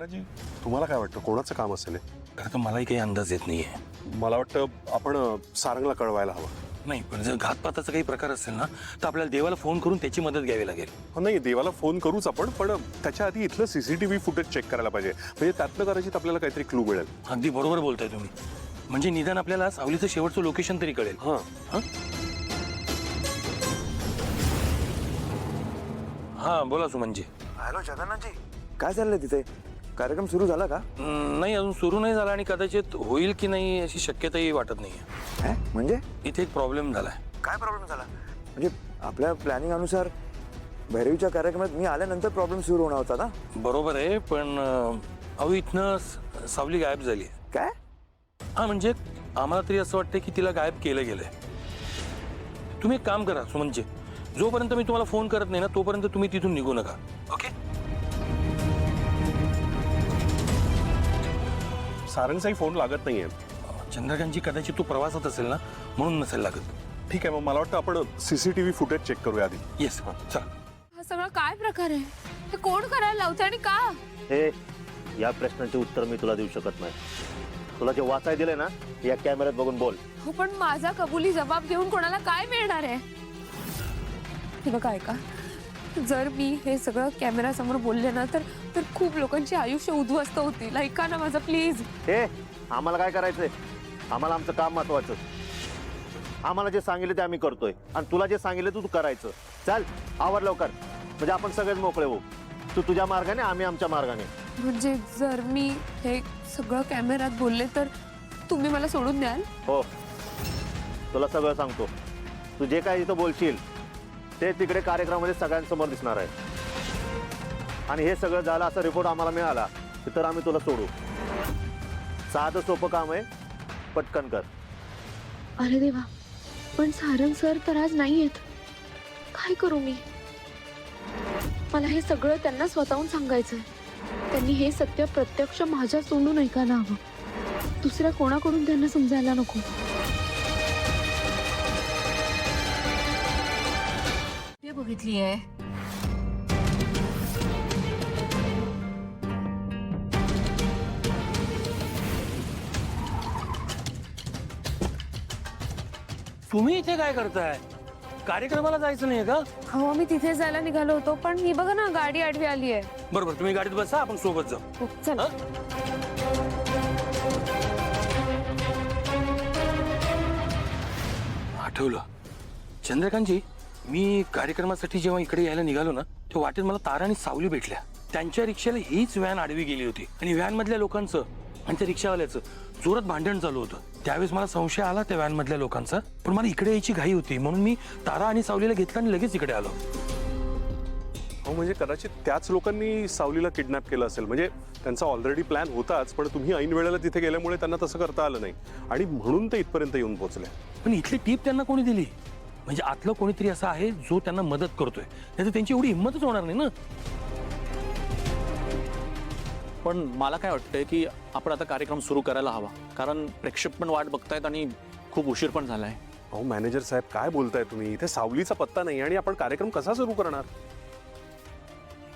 काकाजी तुम्हाला काय वाटतं कोणाचं काम असेल हे? खरं तर मलाही काही अंदाज येत नाहीये. मला वाटतं आपण सारंगला कळवायला हवं. नाही, पण जर घातपाताचा काही प्रकार असेल ना तर आपल्याला देवाला फोन करून त्याची मदत घ्यावी लागेल. नाही, देवाला फोन करूच आपण, पण त्याच्या आधी इथलं सीसीटीव्ही फुटेज चेक करायला पाहिजे. म्हणजे त्यातनं कदाचित आपल्याला काहीतरी क्लू मिळेल. अगदी बरोबर बोलताय तुम्ही. म्हणजे निदान आपल्याला सावलीचं शेवटचं लोकेशन तरी कळेल. हां हा बोला सुमनजी. हॅलो चंदनाजी, काय चाललंय तिथे? कार्यक्रम सुरू झाला का? नाही, अजून सुरू नाही झाला आणि कदाचित होईल की नाही अशी शक्यताही वाटत नाहीये. म्हणजे इथे एक प्रॉब्लेम झालाय. काय प्रॉब्लेम झाला? म्हणजे आपल्या प्लॅनिंग अनुसार भैरवीच्या कार्यक्रमात मी आल्यानंतर प्रॉब्लेम सुरू होणार होता ना? बरोबर आहे, पण अहो इथनं सावली गायब झाली. काय? हा, म्हणजे आम्हाला तरी असं वाटतं की तिला गायब केलं गेलंय. तुम्ही एक काम करा सुमनजी, जोपर्यंत मी तुम्हाला फोन करत नाही ना तोपर्यंत तुम्ही तिथून निघू नका. ओके? सारंगचाही फोन लागत नाहीये. चंद्रकांतजी कदाचित तो प्रवासात असेल ना म्हणून नसेल लागत. ठीक आहे, मग मला वाटतं आपण सीसीटीव्ही फुटेज चेक करूया आधी. येस, चला. हा सगळा काय प्रकार आहे? हे कोण करायला लावते आणि का? हे या प्रश्नाचे उत्तर मी तुला देऊ शकत नाही. तुला जे वाचाय दिले ना या कॅमेऱ्यात बघून बोल. हो, पण माझा कबुली जबाब देऊन कोणाला काय मिळणार आहे? हे बघा, ऐका, जर मी हे सगळं कॅमेरा समोर बोलले ना तर खूप लोकांची आयुष्य उद्ध्वस्त होतील. ऐका ना माझं प्लीज. हे आम्हाला काय करायचंय? आम्हाला आमचं काम महत्वाचं. आम्हाला जे सांगितलं ते आम्ही करतोय आणि तुला जे सांगितलं तू करायचं. चल आवर लवकर, म्हणजे आपण सगळेच मोकळे होऊ. तू तुझ्या मार्गाने, आम्ही आमच्या मार्गाने. म्हणजे जर मी हे सगळं कॅमेऱ्यात बोलले तर तुम्ही मला सोडून द्याल? हो, तुला सगळं सांगतो. तू जे काय इथं बोलशील ते तिकडे कार्यक्रमामध्ये सगळ्यांसमोर दिसणार आहे. आणि हे सगळं झालं असा रिपोर्ट आम्हाला मिळाला तर आम्ही तुला सोडू. साधं सोपं काम आहे, पटकन कर. अरे देवा, पण सारंग सर तर आज नाही येत. काय करू मी? मला हे सगळं त्यांना स्वतःहून सांगायचंय. त्यांनी हे सत्य प्रत्यक्ष माझ्या तोंडून ऐकायला हवं. दुसऱ्या कोणाकडून त्यांना समजायला नको. ते बघितली आहे. तुम्ही इथे काय करताय? कार्यक्रमाला जायचं नाहीये का? हो, आम्ही तिथे जायला निघालो होतो, पण ही बघा ना गाडी आडवी आली आहे. बरोबर, तुम्ही गाडीत बसा, आपण सोबत जाऊ. हो, चल. हा? आठवलं चंद्रकांतजी, मी कार्यक्रमासाठी जेव्हा इकडे यायला निघालो ना तेव्हा वाटेत मला तारा आणि सावली भेटल्या. त्यांच्या रिक्षाला हीच व्हॅन आडवी गेली होती आणि व्हॅन मधल्या लोकांचं आणि त्या रिक्षावाल्याचं जोरात भांडण चालू होतं. त्यावेळेस मला संशय आला त्या व्हॅन मधल्या लोकांचा, पण मला इकडे यायची घाई होती म्हणून मी तारा आणि सावलीला घेतलं आणि लगेच इकडे आलो. हो, म्हणजे कदाचित त्याच लोकांनी सावलीला किडनॅप केलं असेल. म्हणजे त्यांचा ऑलरेडी प्लॅन होताच, पण तुम्ही ऐन वेळेला तिथे गेल्यामुळे त्यांना तसं करता आलं नाही आणि म्हणून ते इथपर्यंत येऊन पोहोचले. पण इथली टीप त्यांना कोणी दिली? म्हणजे आतलं कोणीतरी असं आहे जो त्यांना मदत करतोय, नाही तर त्यांची एवढी हिंमतच होणार नाही ना. पण मला काय वाटतंय की आपण आता कार्यक्रम सुरू करायला हवा, कारण प्रेक्षक पण वाट बघतायत आणि खूप उशीर पण झालाय. अहो मॅनेजर साहेब, काय बोलताय तुम्ही? इथे सावलीचा पत्ता नाही आणि आपण कार्यक्रम कसा सुरू करणार?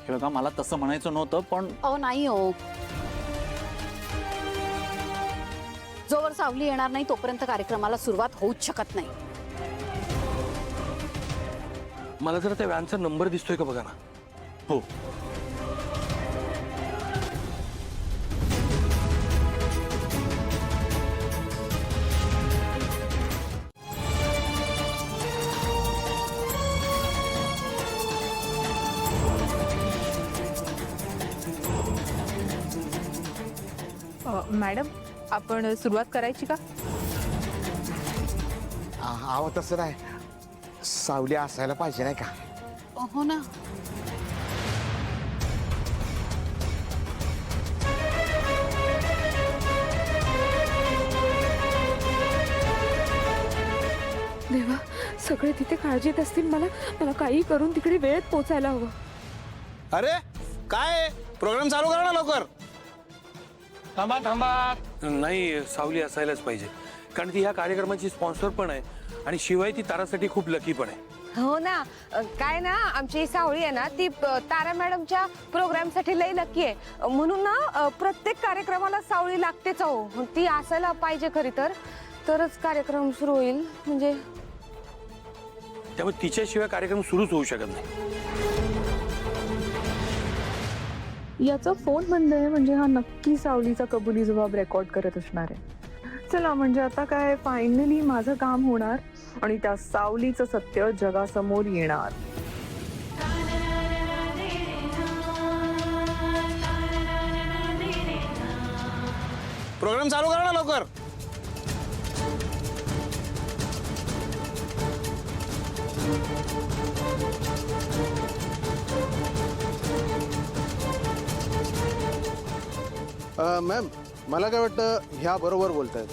हे बघा, मला तसं म्हणायचं नव्हतं, पण नाही हो, जोवर सावली येणार नाही तोपर्यंत कार्यक्रमाला सुरुवात होऊच शकत नाही. मला जरा त्या व्हॅनचा नंबर दिसतोय का बघा ना. हो, मॅडम, आपण सुरुवात करायची का? अहो तसं नाही, सावली असायला पाहिजे नाही का? हो ना. देवा, सगळे तिथे काळजीत असतील. मला काही करून तिकडे वेळेत पोचायला हवं. अरे काय प्रोग्राम चालू करा ना लवकर. थांबा थांबा. नाही, सावली असायलाच पाहिजे, कारण ती ह्या कार्यक्रमाची स्पॉन्सर पण आहे आणि शिवाय ती तारासाठी खूप लकी पण आहे. हो ना काय ना आमची सावळी आहे ना ती तारा मॅडमच्या प्रोग्रामसाठी लई लकी आहे म्हणून ना प्रत्येक कार्यक्रमाला सावळी लागतेच अहो ती असायला पाहिजे खरी तरच कार्यक्रम सुरू होईल म्हणजे त्यामुळे तिच्याशिवाय कार्यक्रम सुरूच होऊ शकत नाही. याचा फोन बंद आहे म्हणजे हा नक्की सावलीचा कबुली जबाब रेकॉर्ड करत असणार आहे. चला म्हणजे आता काय फायनली माझं काम होणार आणि त्या सावलीचं सत्य जगासमोर येणार. प्रोग्राम चालू करा ना लवकर. मॅम मला काय वाटतं ह्या बरोबर बोलतायत.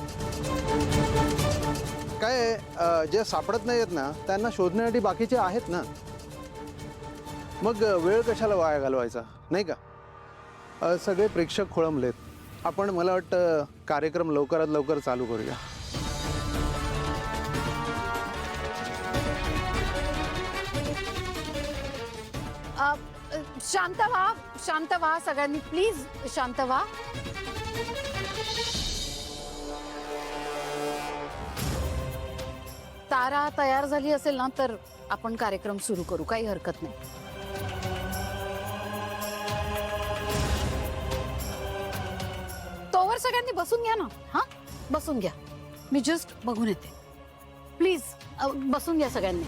काय आहे, जे सापडत नाही आहेत ना त्यांना शोधण्यासाठी बाकीचे आहेत ना. मग वेळ कशाला वाया घालवायचा नाही का. सगळे प्रेक्षक खोळंबलेत. आपण मला वाटतं कार्यक्रम लवकरात लवकर चालू करूया. शांत व्हा सगळ्यांनी प्लीज शांत व्हा. तारा तयार झाली असेल ना तर आपण कार्यक्रम सुरू करू काही हरकत नाही. तोवर सगळ्यांनी बसून घ्या ना. हा बसून घ्या मी जस्ट बघून येते प्लीज बसून घ्या सगळ्यांनी.